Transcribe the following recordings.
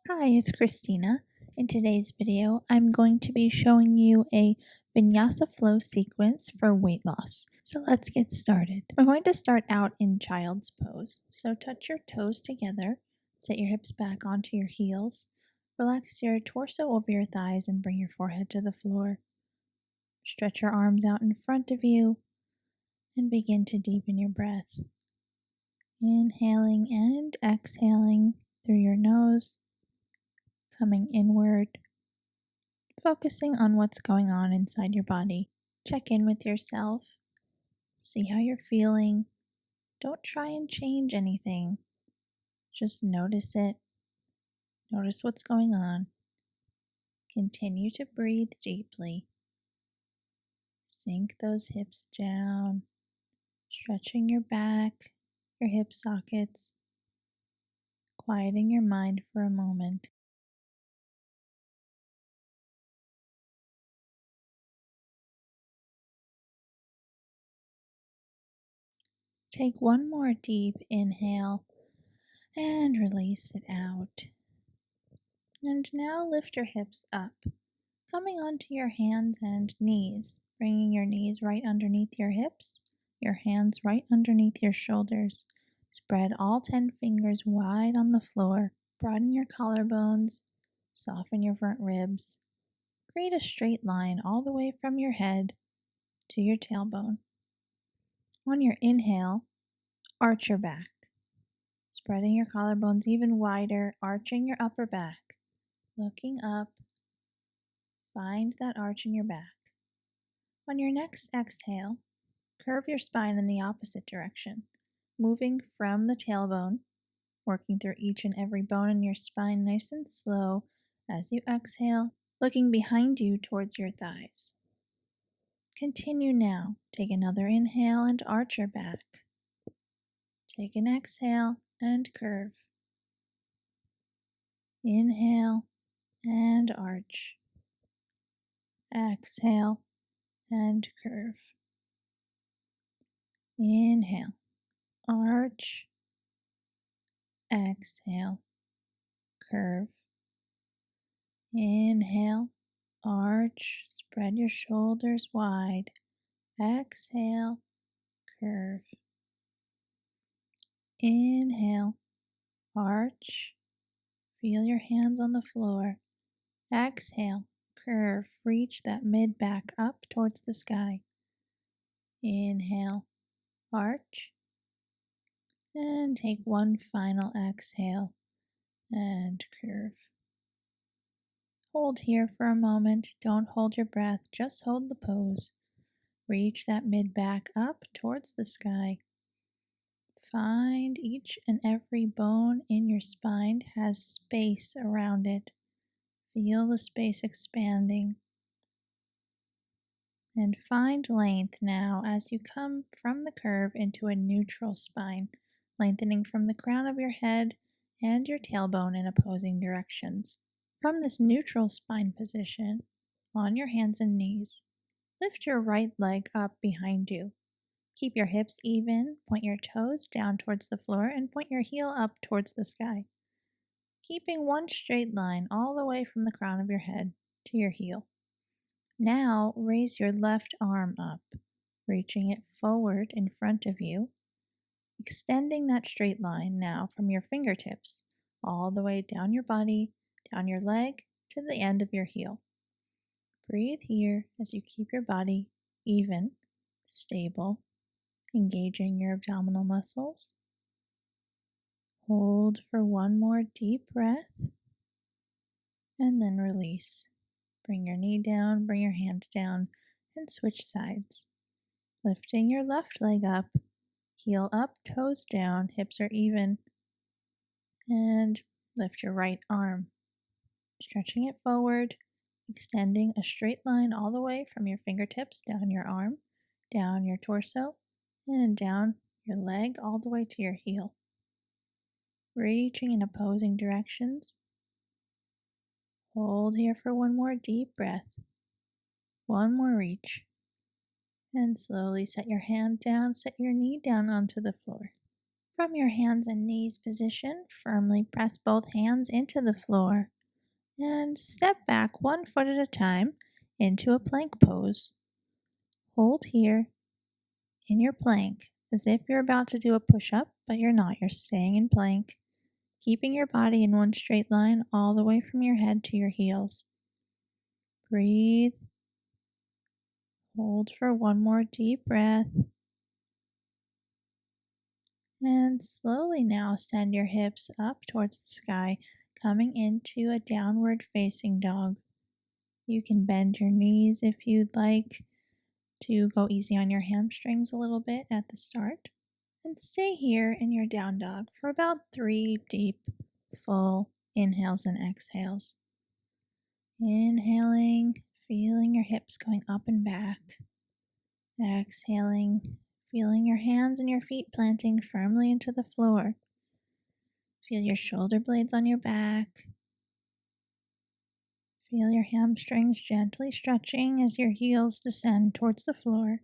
Hi, it's Christina. In today's video, I'm going to be showing you a Vinyasa flow sequence for weight loss. So let's get started. We're going to start out in child's pose. So touch your toes together, set your hips back onto your heels, relax your torso over your thighs and bring your forehead to the floor. Stretch your arms out in front of you and begin to deepen your breath. Inhaling and exhaling through your nose, coming inward, focusing on what's going on inside your body. Check in with yourself. See how you're feeling. Don't try and change anything. Just notice it. Notice what's going on. Continue to breathe deeply. Sink those hips down, stretching your back, your hip sockets, quieting your mind for a moment. Take one more deep inhale and release it out. And now lift your hips up, coming onto your hands and knees, bringing your knees right underneath your hips, your hands right underneath your shoulders. Spread all 10 fingers wide on the floor. Broaden your collarbones, soften your front ribs. Create a straight line all the way from your head to your tailbone. On your inhale, arch your back, spreading your collarbones even wider, arching your upper back. Looking up, find that arch in your back. On your next exhale, curve your spine in the opposite direction, moving from the tailbone, working through each and every bone in your spine nice and slow as you exhale, looking behind you towards your thighs. Continue now. Take another inhale and arch your back. Take an exhale and curve. Inhale and arch. Exhale and curve. Inhale, arch. Exhale, curve. Inhale, arch, spread your shoulders wide. Exhale, curve. Inhale, arch. Feel your hands on the floor. Exhale, curve. Reach that mid back up towards the sky. Inhale, arch. And take one final exhale and curve. Hold here for a moment. Don't hold your breath, just hold the pose. Reach that mid back up towards the sky. Find each and every bone in your spine has space around it. Feel the space expanding. And find length now as you come from the curve into a neutral spine, lengthening from the crown of your head and your tailbone in opposing directions. From this neutral spine position, on your hands and knees, lift your right leg up behind you. Keep your hips even, point your toes down towards the floor, and point your heel up towards the sky. Keeping one straight line all the way from the crown of your head to your heel. Now raise your left arm up, reaching it forward in front of you, extending that straight line now from your fingertips all the way down your body, down your leg, to the end of your heel. Breathe here as you keep your body even, stable, engaging your abdominal muscles. Hold for one more deep breath, and then release. Bring your knee down, bring your hand down, and switch sides. Lifting your left leg up, heel up, toes down, hips are even, and lift your right arm. Stretching it forward, extending a straight line all the way from your fingertips down your arm, down your torso, and down your leg all the way to your heel. Reaching in opposing directions. Hold here for one more deep breath. One more reach. And slowly set your hand down, set your knee down onto the floor. From your hands and knees position, firmly press both hands into the floor and step back 1 foot at a time into a plank pose. Hold here in your plank as if you're about to do a push-up, but you're not. You're staying in plank, keeping your body in one straight line all the way from your head to your heels. Breathe. Hold for one more deep breath. And slowly now send your hips up towards the sky, coming into a downward facing dog. You can bend your knees if you'd like to go easy on your hamstrings a little bit at the start. And stay here in your down dog for about 3 deep, full inhales and exhales. Inhaling, feeling your hips going up and back. Exhaling, feeling your hands and your feet planting firmly into the floor. Feel your shoulder blades on your back. Feel your hamstrings gently stretching as your heels descend towards the floor.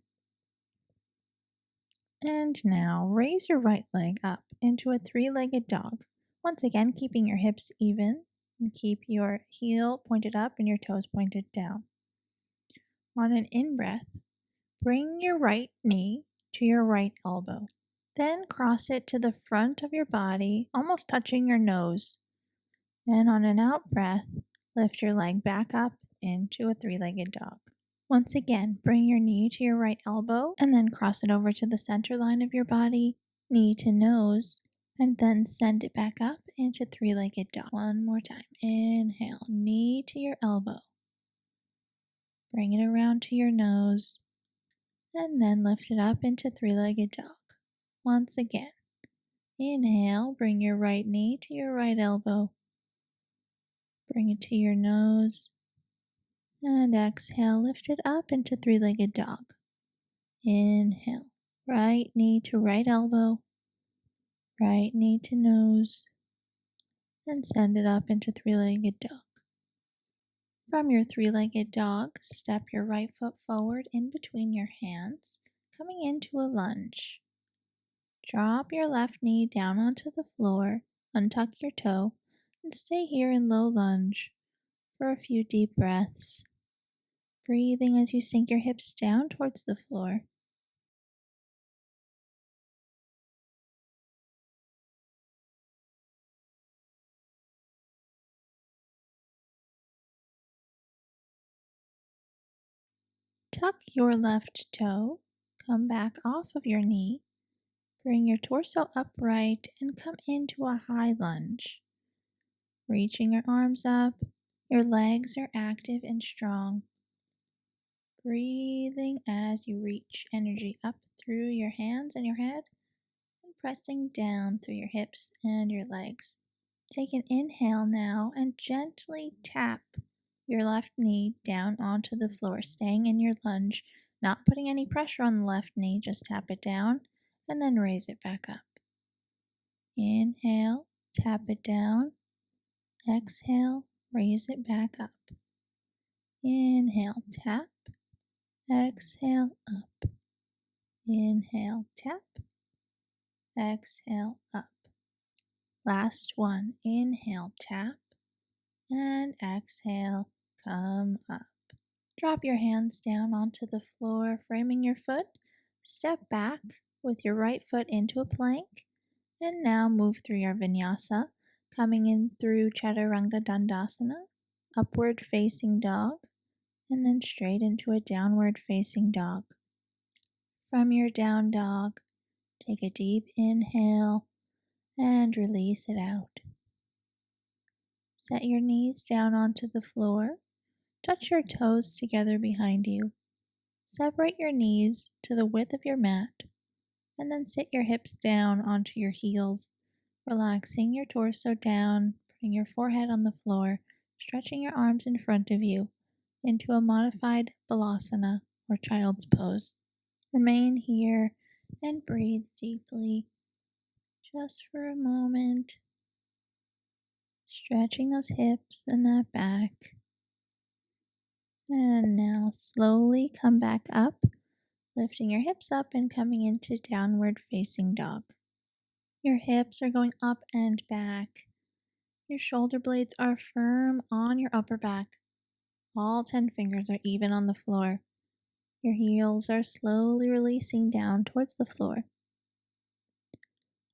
And now raise your right leg up into a 3-legged dog. Once again, keeping your hips even and keep your heel pointed up and your toes pointed down. On an in-breath, bring your right knee to your right elbow. Then cross it to the front of your body, almost touching your nose. And on an out-breath, lift your leg back up into a 3-legged dog. Once again, bring your knee to your right elbow and then cross it over to the center line of your body, knee to nose, and then send it back up into 3-legged dog. One more time. Inhale, knee to your elbow. Bring it around to your nose, and then lift it up into 3-legged dog. Once again. Inhale, bring your right knee to your right elbow. Bring it to your nose. And exhale, lift it up into 3-legged dog. Inhale, right knee to right elbow, right knee to nose, and send it up into 3-legged dog. From your 3-legged dog, step your right foot forward in between your hands, coming into a lunge. Drop your left knee down onto the floor, untuck your toe, and stay here in low lunge for a few deep breaths. Breathing as you sink your hips down towards the floor. Tuck your left toe, come back off of your knee, bring your torso upright and come into a high lunge. Reaching your arms up, your legs are active and strong. Breathing as you reach energy up through your hands and your head and pressing down through your hips and your legs. Take an inhale now and gently tap your left knee down onto the floor, staying in your lunge, not putting any pressure on the left knee, just tap it down and then raise it back up. Inhale, tap it down. Exhale, raise it back up. Inhale, tap. Exhale, up. Inhale, tap. Exhale, up. Last one. Inhale, tap. And exhale, come up. Drop your hands down onto the floor, framing your foot. Step back with your right foot into a plank. And now move through your Vinyasa, coming in through Chaturanga Dandasana, upward facing dog, and then straight into a downward facing dog. From your down dog, take a deep inhale and release it out. Set your knees down onto the floor. Touch your toes together behind you. Separate your knees to the width of your mat, and then sit your hips down onto your heels, relaxing your torso down, putting your forehead on the floor, stretching your arms in front of you into a modified balasana or child's pose. Remain here and breathe deeply just for a moment, stretching those hips and that back. And now slowly come back up, lifting your hips up and coming into downward facing dog. Your hips are going up and back. Your shoulder blades are firm on your upper back. All 10 fingers are even on the floor. Your heels are slowly releasing down towards the floor.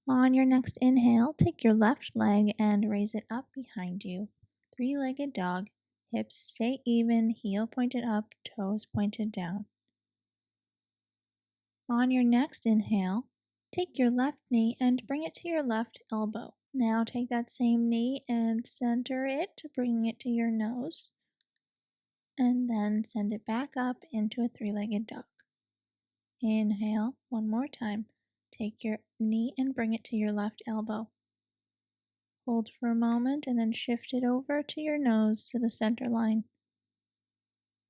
On your next inhale, take your left leg and raise it up behind you. Three-legged dog. Hips stay even, heel pointed up, toes pointed down. On your next inhale, take your left knee and bring it to your left elbow. Now take that same knee and center it, bringing it to your nose. And then send it back up into a three-legged dog. Inhale one more time. Take your knee and bring it to your left elbow. Hold for a moment and then shift it over to your nose to the center line.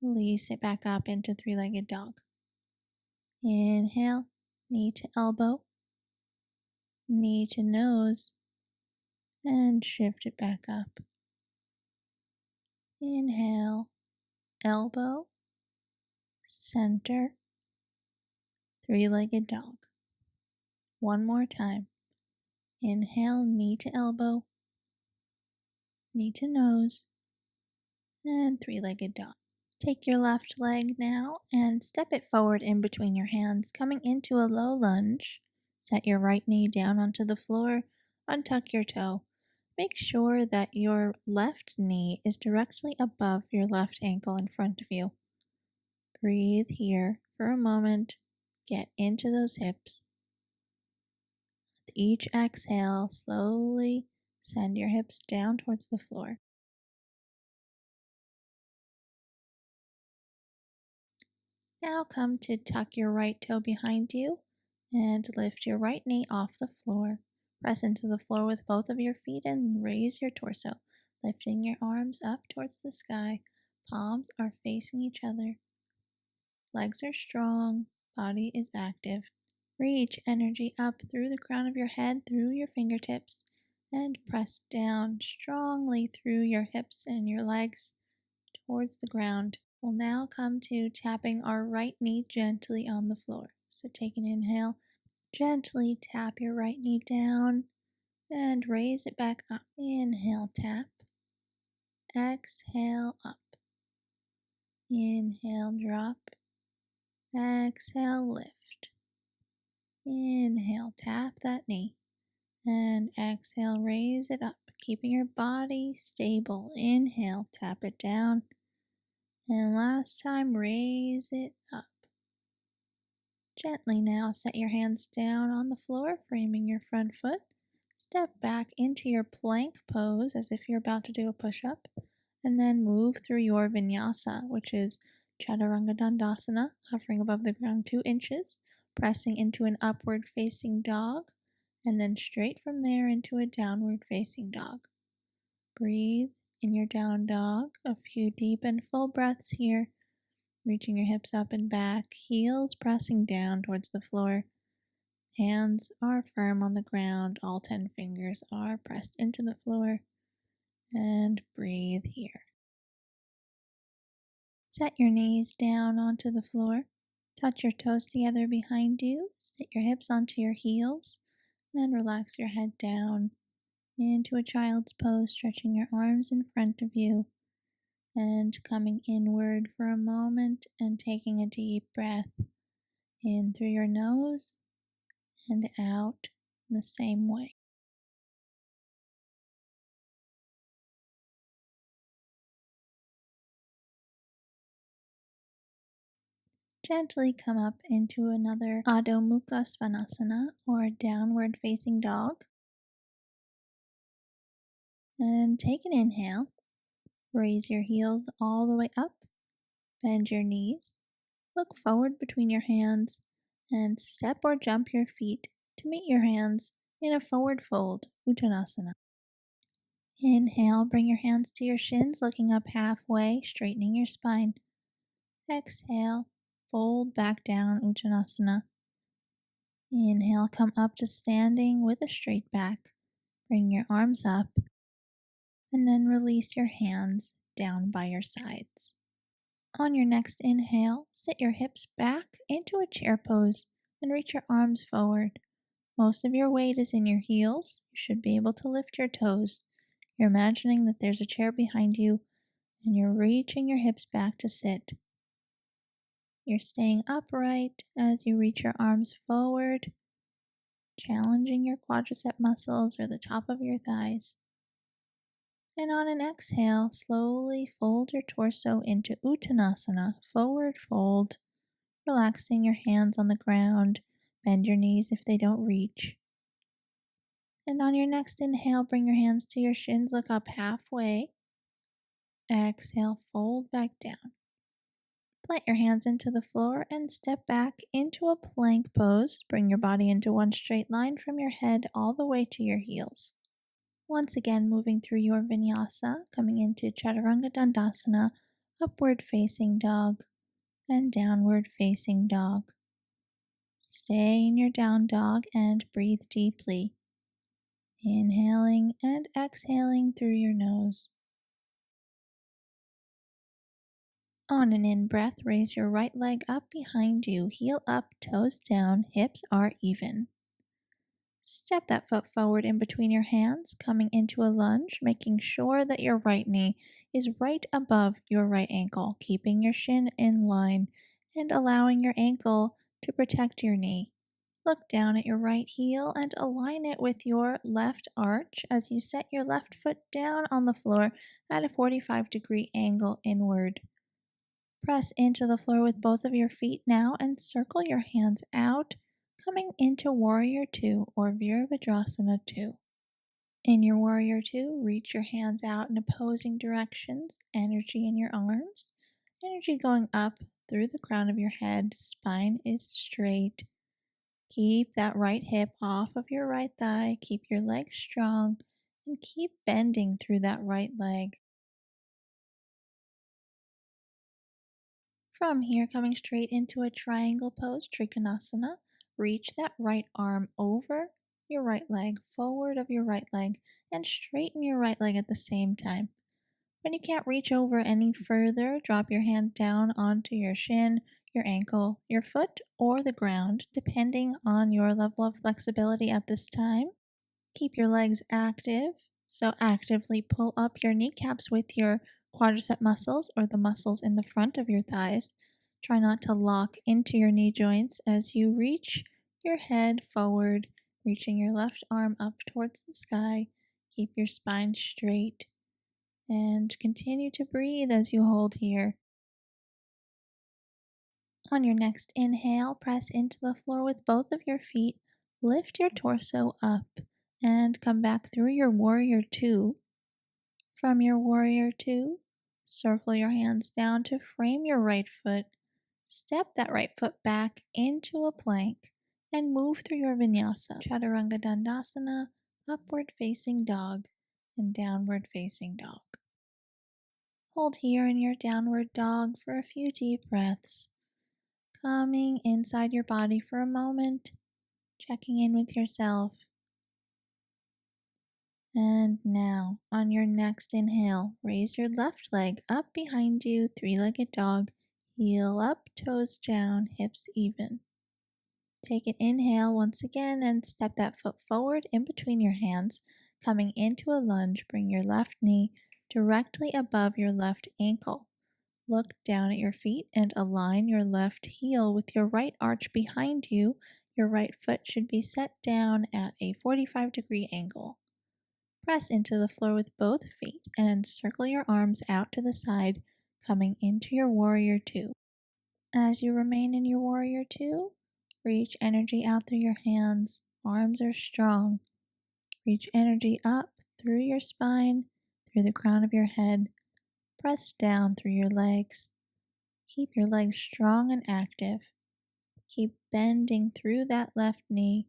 Release it back up into three-legged dog. Inhale, knee to elbow, knee to nose, and shift it back up. Inhale, elbow, center, three-legged dog. One more time. Inhale, knee to elbow, knee to nose, and three-legged dog. Take your left leg now and step it forward in between your hands, coming into a low lunge. Set your right knee down onto the floor, untuck your toe. Make sure that your left knee is directly above your left ankle in front of you. Breathe here for a moment. Get into those hips. With each exhale, slowly send your hips down towards the floor. Now come to tuck your right toe behind you and lift your right knee off the floor. Press into the floor with both of your feet and raise your torso, lifting your arms up towards the sky. Palms are facing each other. Legs are strong, body is active. Reach energy up through the crown of your head, through your fingertips, and press down strongly through your hips and your legs towards the ground. We'll now come to tapping our right knee gently on the floor. So take an inhale, gently tap your right knee down and raise it back up. Inhale, tap. Exhale, up. Inhale, drop. Exhale, lift. Inhale, tap that knee. And exhale, raise it up, keeping your body stable. Inhale, tap it down. And last time, raise it up. Gently now set your hands down on the floor, framing your front foot. Step back into your plank pose as if you're about to do a push-up. And then move through your Vinyasa, which is Chaturanga Dandasana, hovering above the ground 2 inches, pressing into an upward facing dog, and then straight from there into a downward facing dog. Breathe in your down dog, a few deep and full breaths here, reaching your hips up and back, heels pressing down towards the floor. Hands are firm on the ground, all 10 fingers are pressed into the floor, and breathe here. Set your knees down onto the floor, touch your toes together behind you, sit your hips onto your heels, and relax your head down into a child's pose, stretching your arms in front of you and coming inward for a moment and taking a deep breath in through your nose and out the same way. Gently come up into another Adho Mukha Svanasana, or downward facing dog. And take an inhale. Raise your heels all the way up. Bend your knees. Look forward between your hands and step or jump your feet to meet your hands in a forward fold, Uttanasana. Inhale, bring your hands to your shins, looking up halfway, straightening your spine. Exhale, fold back down, Uttanasana. Inhale, come up to standing with a straight back. Bring your arms up, and then release your hands down by your sides. On your next inhale, sit your hips back into a chair pose and reach your arms forward. Most of your weight is in your heels. You should be able to lift your toes. You're imagining that there's a chair behind you and you're reaching your hips back to sit. You're staying upright as you reach your arms forward, challenging your quadricep muscles or the top of your thighs. And on an exhale, slowly fold your torso into Uttanasana, forward fold, relaxing your hands on the ground. Bend your knees if they don't reach. And on your next inhale, bring your hands to your shins, look up halfway. Exhale, fold back down. Plant your hands into the floor and step back into a plank pose. Bring your body into one straight line from your head all the way to your heels. Once again, moving through your Vinyasa, coming into Chaturanga Dandasana, upward facing dog, and downward facing dog. Stay in your down dog and breathe deeply. Inhaling and exhaling through your nose. On an in-breath, raise your right leg up behind you, heel up, toes down, hips are even. Step that foot forward in between your hands, coming into a lunge, making sure that your right knee is right above your right ankle, keeping your shin in line and allowing your ankle to protect your knee. Look down at your right heel and align it with your left arch as you set your left foot down on the floor at a 45-degree angle inward. Press into the floor with both of your feet now and circle your hands out, coming into Warrior 2 or Virabhadrasana 2. In your Warrior 2, reach your hands out in opposing directions, energy in your arms, energy going up through the crown of your head, spine is straight. Keep that right hip off of your right thigh, keep your legs strong, and keep bending through that right leg. From here, coming straight into a triangle pose, Trikonasana, reach that right arm over your right leg, forward of your right leg, and straighten your right leg at the same time. When you can't reach over any further, drop your hand down onto your shin, your ankle, your foot, or the ground, depending on your level of flexibility at this time. Keep your legs active, so actively pull up your kneecaps with your quadricep muscles or the muscles in the front of your thighs. Try not to lock into your knee joints as you reach your head forward, reaching your left arm up towards the sky. Keep your spine straight and continue to breathe as you hold here. On your next inhale, press into the floor with both of your feet. Lift your torso up and come back through your Warrior 2. From your Warrior 2, circle your hands down to frame your right foot. Step that right foot back into a plank and move through your Vinyasa, Chaturanga Dandasana, upward facing dog, and downward facing dog. Hold here in your downward dog for a few deep breaths. Coming inside your body for a moment, checking in with yourself. And now, on your next inhale, raise your left leg up behind you, three-legged dog, heel up, toes down, hips even. Take an inhale once again and step that foot forward in between your hands, coming into a lunge. Bring your left knee directly above your left ankle. Look down at your feet and align your left heel with your right arch behind you. Your right foot should be set down at a 45-degree angle. Press into the floor with both feet and circle your arms out to the side, coming into your Warrior 2. As you remain in your Warrior 2, reach energy out through your hands. Arms are strong. Reach energy up through your spine, through the crown of your head. Press down through your legs. Keep your legs strong and active. Keep bending through that left knee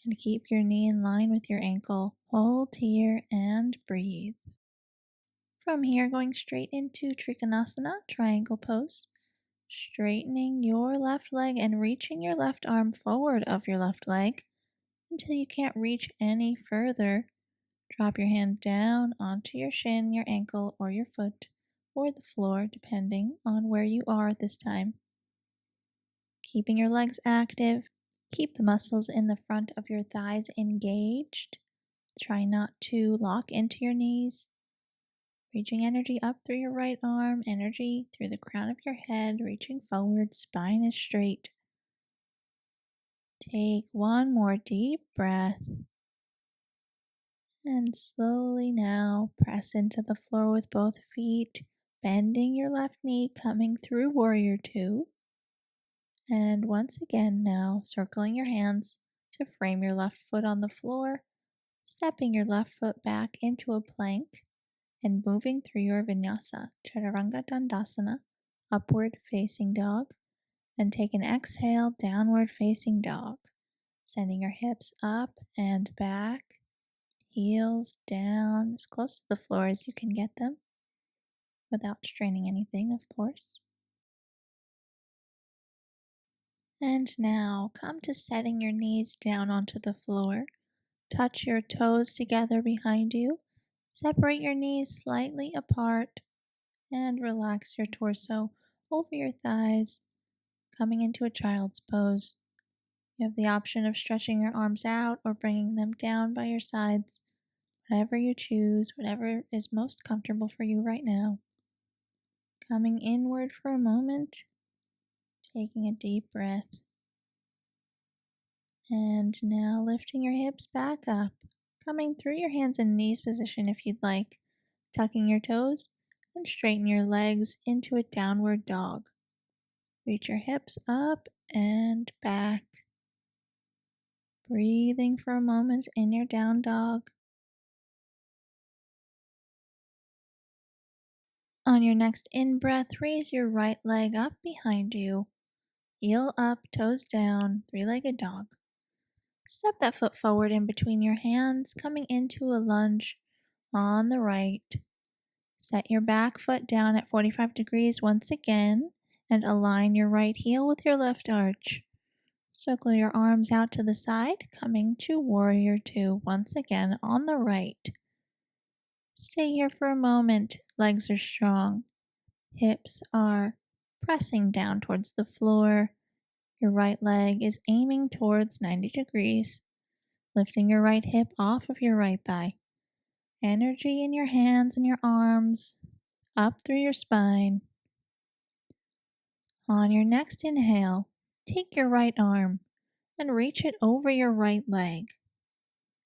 and keep your knee in line with your ankle. Hold here and breathe. From here, going straight into Trikonasana, triangle pose. Straightening your left leg and reaching your left arm forward of your left leg until you can't reach any further. Drop your hand down onto your shin, your ankle, or your foot, or the floor, depending on where you are at this time. Keeping your legs active, Keep the muscles in the front of your thighs engaged. Try not to lock into your knees. Reaching energy up through your right arm, energy through the crown of your head, reaching forward, spine is straight. Take one more deep breath. And slowly now press into the floor with both feet, bending your left knee, coming through Warrior Two. And once again now, circling your hands to frame your left foot on the floor, stepping your left foot back into a plank, and moving through your Vinyasa, Chaturanga Dandasana, upward facing dog, and take an exhale, downward facing dog, sending your hips up and back, heels down, as close to the floor as you can get them, without straining anything, of course. And now come to setting your knees down onto the floor. Touch your toes together behind you. Separate your knees slightly apart and relax your torso over your thighs, coming into a child's pose. You have the option of stretching your arms out or bringing them down by your sides. Whatever you choose, whatever is most comfortable for you right now. Coming inward for a moment, taking a deep breath. And now lifting your hips back up, coming through your hands and knees position if you'd like, tucking your toes and straighten your legs into a downward dog. Reach your hips up and back. Breathing for a moment in your down dog. On your next in-breath, raise your right leg up behind you. Heel up, toes down, three-legged dog. Step that foot forward in between your hands, coming into a lunge on the right. Set your back foot down at 45 degrees once again and align your right heel with your left arch. Circle your arms out to the side, coming to Warrior Two once again on the right. Stay here for a moment. Legs are strong. Hips are pressing down towards the floor. Your right leg is aiming towards 90 degrees, lifting your right hip off of your right thigh. Energy in your hands and your arms, up through your spine. On your next inhale, take your right arm and reach it over your right leg.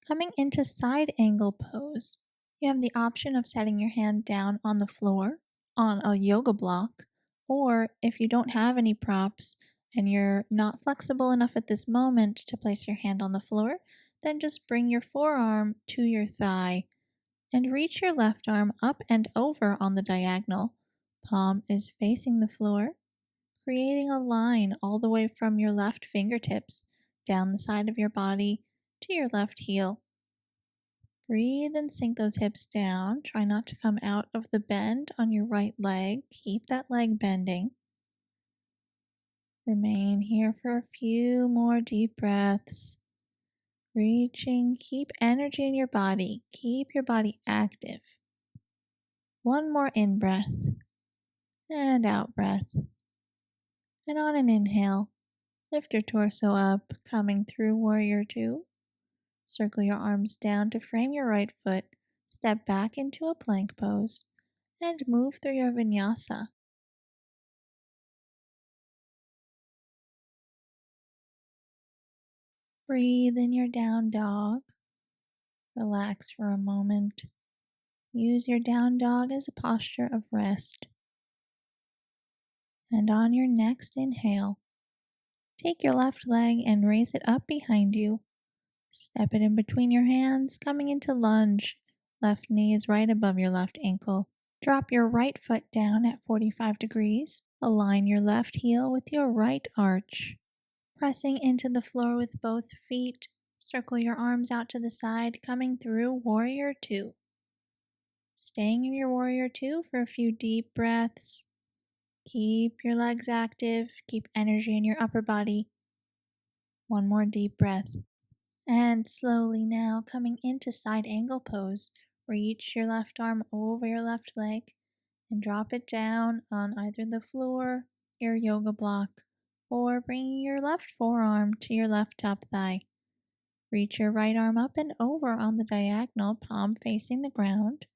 Coming into side angle pose, you have the option of setting your hand down on the floor, on a yoga block, or if you don't have any props and you're not flexible enough at this moment to place your hand on the floor, then just bring your forearm to your thigh and reach your left arm up and over on the diagonal. Palm is facing the floor, creating a line all the way from your left fingertips down the side of your body to your left heel. Breathe and sink those hips down. Try not to come out of the bend on your right leg. Keep that leg bending. Remain here for a few more deep breaths. Reaching, keep energy in your body. Keep your body active. One more in-breath and out-breath. And on an inhale, lift your torso up, coming through Warrior Two. Circle your arms down to frame your right foot. Step back into a plank pose and move through your Vinyasa. Breathe in your down dog. Relax for a moment. Use your down dog as a posture of rest. And on your next inhale, take your left leg and raise it up behind you. Step it in between your hands, coming into lunge. Left knee is right above your left ankle. Drop your right foot down at 45 degrees. Align your left heel with your right arch. Pressing into the floor with both feet. Circle your arms out to the side, coming through Warrior Two. Staying in your Warrior Two for a few deep breaths. Keep your legs active. Keep energy in your upper body. One more deep breath. And slowly now coming into side angle pose. Reach your left arm over your left leg and drop it down on either the floor, your yoga block, or bringing your left forearm to your left top thigh. Reach your right arm up and over on the diagonal, palm facing the ground,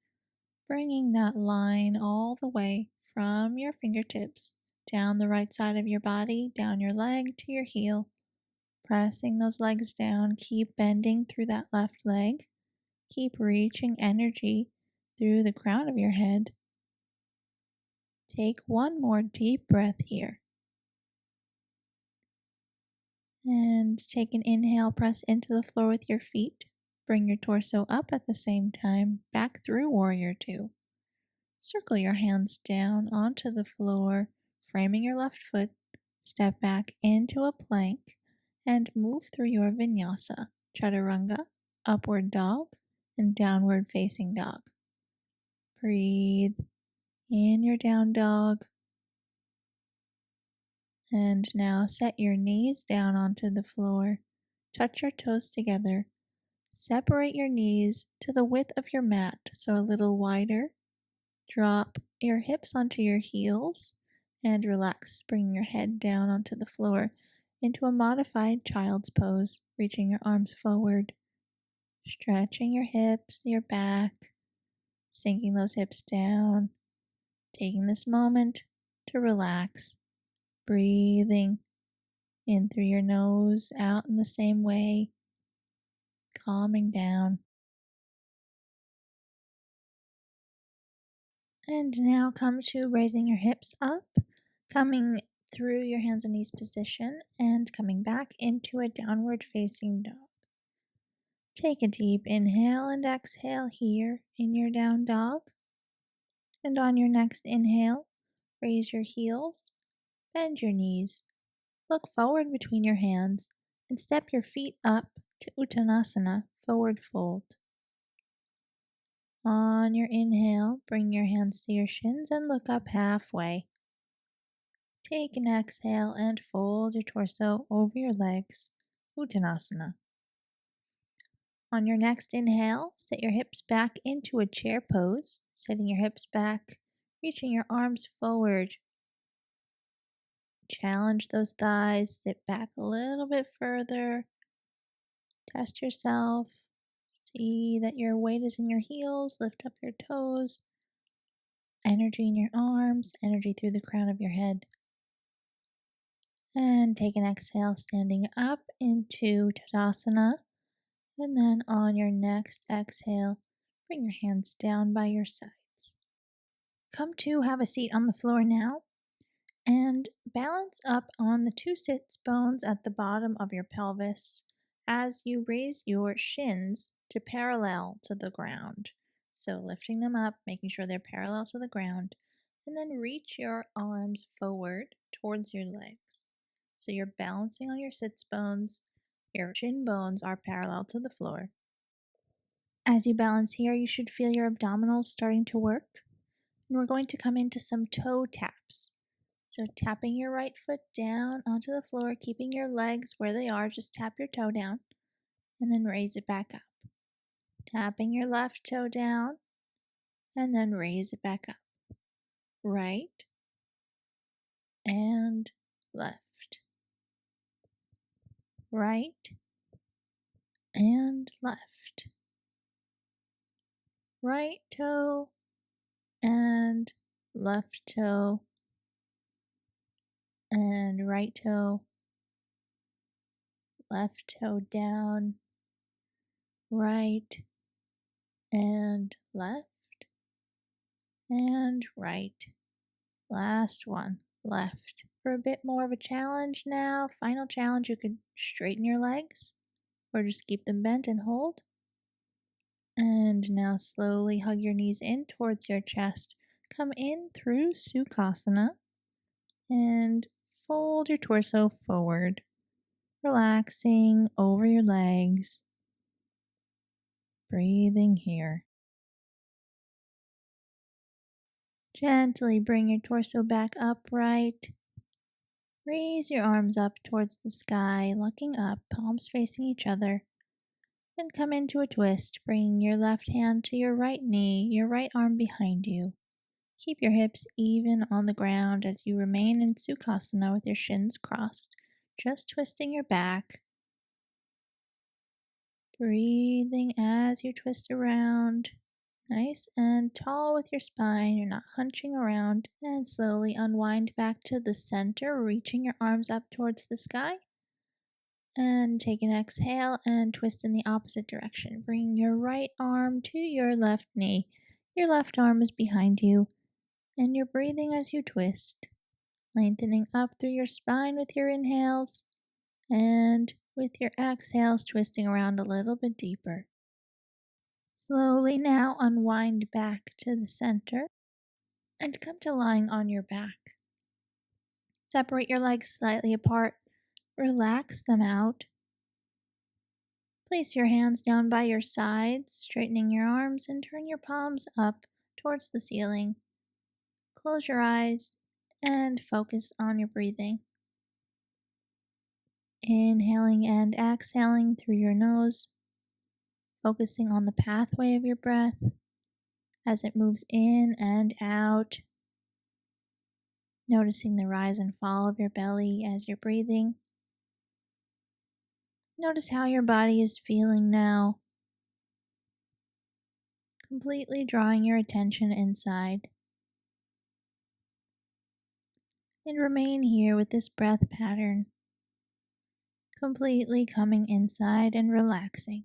bringing that line all the way from your fingertips down the right side of your body, down your leg to your heel. Pressing those legs down, keep bending through that left leg. Keep reaching energy through the crown of your head. Take one more deep breath here. And take an inhale, press into the floor with your feet. Bring your torso up at the same time, back through Warrior Two. Circle your hands down onto the floor, framing your left foot. Step back into a plank and move through your Vinyasa, Chaturanga, Upward Dog, and Downward Facing Dog. Breathe in your down dog. And now set your knees down onto the floor. Touch your toes together. Separate your knees to the width of your mat, so a little wider. Drop your hips onto your heels and relax, bringing your head down onto the floor into a modified child's pose, reaching your arms forward, stretching your hips, your back, sinking those hips down, taking this moment to relax, breathing in through your nose, out in the same way, calming down. And now come to raising your hips up, coming through your hands and knees position, and coming back into a downward facing dog. Take a deep inhale and exhale here in your down dog. And on your next inhale, raise your heels, bend your knees, look forward between your hands, and step your feet up to Uttanasana, forward fold. On your inhale, bring your hands to your shins and look up halfway. Take an exhale and fold your torso over your legs, Uttanasana. On your next inhale, sit your hips back into a chair pose, sitting your hips back, reaching your arms forward. Challenge those thighs, sit back a little bit further. Test yourself. See that your weight is in your heels, lift up your toes. Energy in your arms, energy through the crown of your head. And take an exhale, standing up into Tadasana. And then on your next exhale, bring your hands down by your sides. Come to have a seat on the floor now. And balance up on the two sits bones at the bottom of your pelvis as you raise your shins to parallel to the ground. So lifting them up, making sure they're parallel to the ground, and then reach your arms forward towards your legs. So you're balancing on your sits bones, your shin bones are parallel to the floor. As you balance here, you should feel your abdominals starting to work. And we're going to come into some toe taps. So tapping your right foot down onto the floor, keeping your legs where they are, just tap your toe down and then raise it back up. Tapping your left toe down and then raise it back up. Right and left. Right and left. Right toe and left toe and right toe. Left toe down. Right and left and right. Last one, left. For a bit more of a challenge now, final challenge, you could straighten your legs or just keep them bent and hold. And now slowly hug your knees in towards your chest. Come in through Sukhasana and fold your torso forward, relaxing over your legs. Breathing here. Gently bring your torso back upright. Raise your arms up towards the sky, looking up, palms facing each other. Then come into a twist, bringing your left hand to your right knee, your right arm behind you. Keep your hips even on the ground as you remain in Sukhasana with your shins crossed, just twisting your back. Breathing as you twist around. Nice and tall with your spine. You're not hunching around. And slowly unwind back to the center, reaching your arms up towards the sky. And take an exhale and twist in the opposite direction. Bring your right arm to your left knee. Your left arm is behind you. And you're breathing as you twist. Lengthening up through your spine with your inhales. And with your exhales, twisting around a little bit deeper. Slowly now unwind back to the center and come to lying on your back. Separate your legs slightly apart. Relax them out. Place your hands down by your sides, straightening your arms, and turn your palms up towards the ceiling. Close your eyes and focus on your breathing. Inhaling and exhaling through your nose, focusing on the pathway of your breath as it moves in and out. Noticing the rise and fall of your belly as you're breathing. Notice how your body is feeling now. Completely drawing your attention inside. And remain here with this breath pattern. Completely coming inside and relaxing.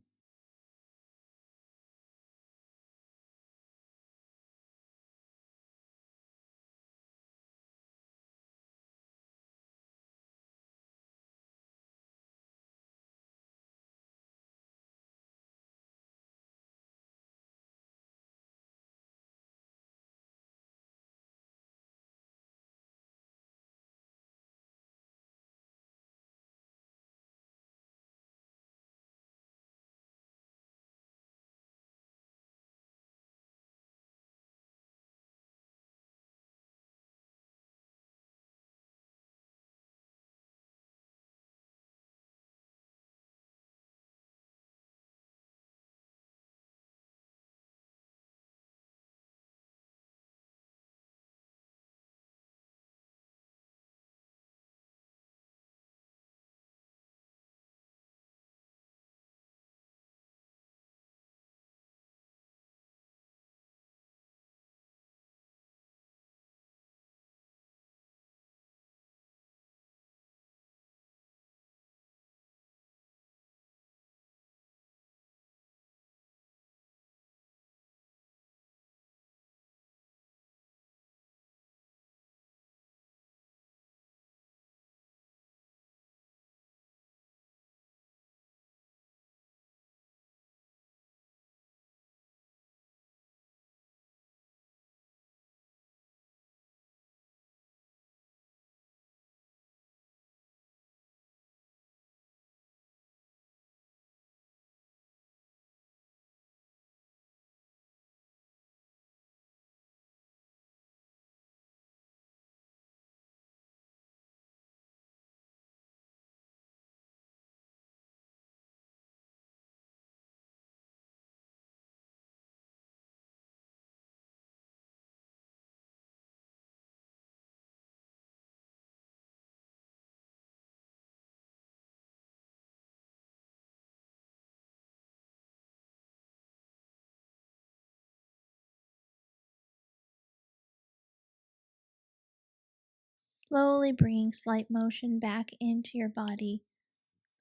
Slowly bringing slight motion back into your body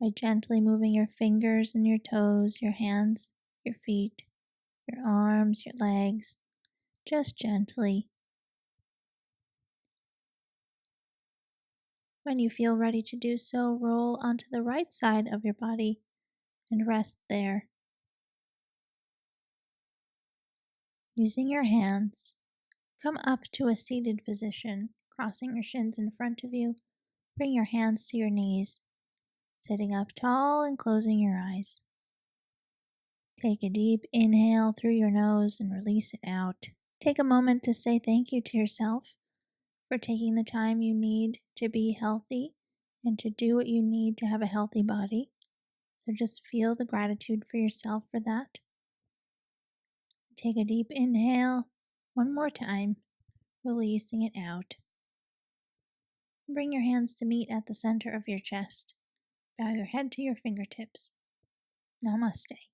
by gently moving your fingers and your toes, your hands, your feet, your arms, your legs, just gently. When you feel ready to do so, roll onto the right side of your body and rest there. Using your hands, come up to a seated position, crossing your shins in front of you. Bring your hands to your knees, sitting up tall and closing your eyes. Take a deep inhale through your nose and release it out. Take a moment to say thank you to yourself for taking the time you need to be healthy and to do what you need to have a healthy body. So just feel the gratitude for yourself for that. Take a deep inhale one more time. releasing it out. Bring your hands to meet at the center of your chest. Bow your head to your fingertips. Namaste.